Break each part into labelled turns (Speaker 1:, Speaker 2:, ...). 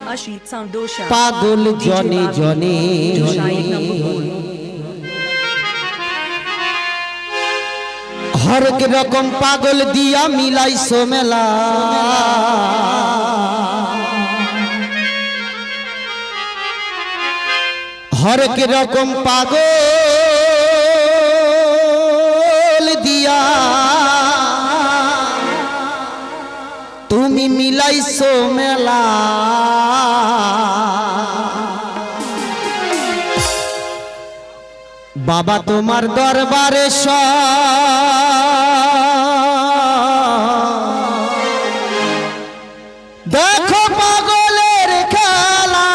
Speaker 1: Ashit Sound Dosha
Speaker 2: পাগল জনে জনে হরেক রকম পাগল দিয়া মিলাইছো মেলা হরেক রকম পাগল দিয়া তুমি মিলাইছো মেলা বাবা তোমার দরবারে দেখো পাগলের খেলা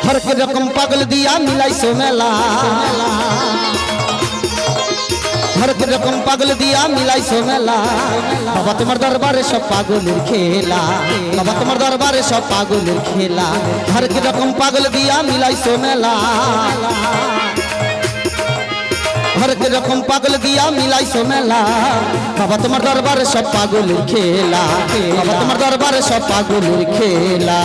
Speaker 2: हर रकम पागल दिया मिलाइছো मेला हर रकम पागल दिया मिलाइছো मेला बाबा तुम्हार दरबारे सब पागलेर खेला बाबा तुम्हार दरबारे सब पागलेर खेला हर रकम पागल दिया मिलाइছো मेला हर रकम पागल दिया मिलाइছো मेला बाबा तुम्हार दरबारे सब पागलेर खेला बाबा तुम्हार दरबारे सब पागलेर खेला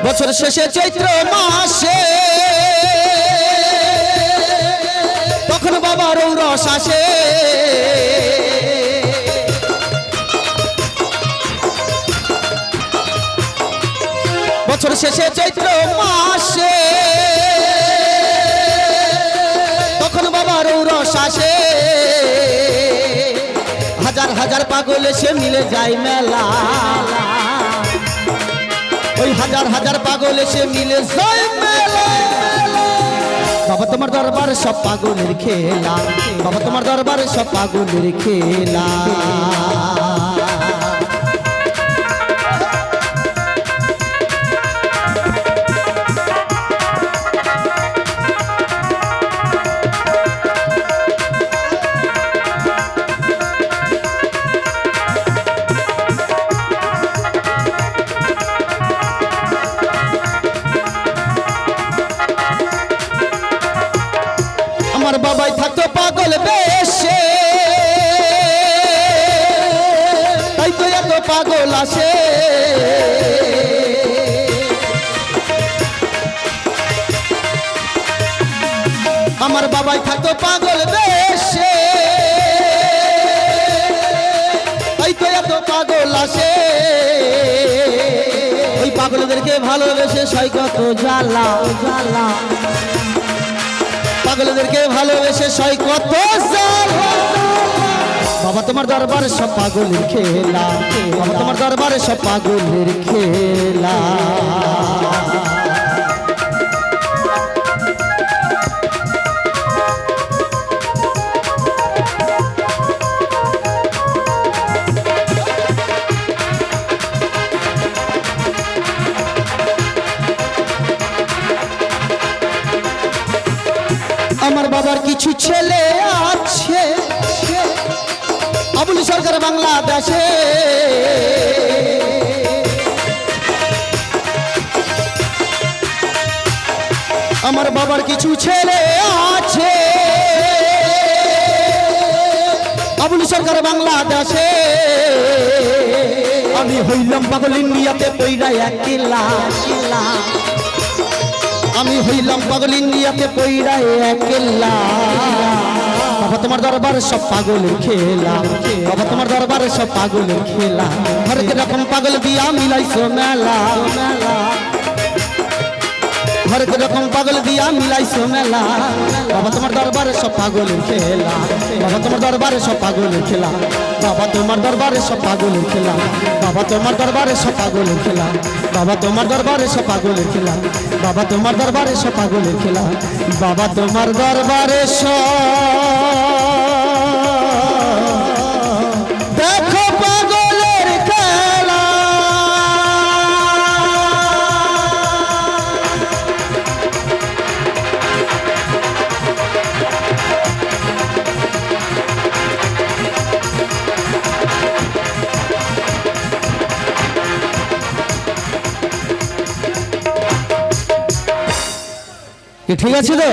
Speaker 2: বছর শেষে চৈত্র মাসে তখন বাবার রস আসে বছর শেষে চৈত্র মাসে তখন বাবার রস আসে হাজার হাজার পাগল এসে মিলে যায় মেলা ওই হাজার হাজার পাগল এসে মিলে যায় মেলা বাবা তোমার দরবারে সব পাগলের খেলা বাবা তোমার দরবারে সব পাগলের খেলা আমার বাবাই থাকতো পাগল বেশে তাই তো এত পাগল আসে আমার বাবাই থাকতো পাগল বেশে তাই তো এত পাগল আসে ওই পাগলদেরকে ভালোবেসে সই কত জ্বালা জ্বালা পাগলদেরকে ভালোবেসে সই কত বাবা তোমার দরবারে সব পাগলের খেলা বাবা তোমার দরবারে সব পাগলের খেলা আমার বাবার কিছু ছেলে আছে আবুল সরকার বাংলাদেশে আমার বাবার কিছু ছেলে আছে আবুল সরকার বাংলাদেশে আমি হইলাম পাগল ইন্ডিয়াতে পইরা একলা আমি হইলাম পাগল ইন্ডিয়াতে পইরা একলা বাবা তোমার দরবারে সব পাগলের খেলা বাবা তোমার দরবারে সব পাগলের খেলা হরেক রকম পাগল দিয়া মিলাইছো মেলা হরেক রকম পাগল দিয়া মিলাইছো মেলা বাবা তোমার দরবারে সব পাগলের খেলা বাবা তোমার দরবারে সব পাগলের খেলা বাবা তোমার দরবারে সব পাগলের খেলা বাবা তোমার দরবারে সব পাগলের খেলা বাবা তোমার দরবারে সব পাগলের খেলা বাবা তোমার দরবারে সব পাগলের খেলা বাবা তোমার দরবারে দেখো পাগলের খেলা ঠিক আছে তো।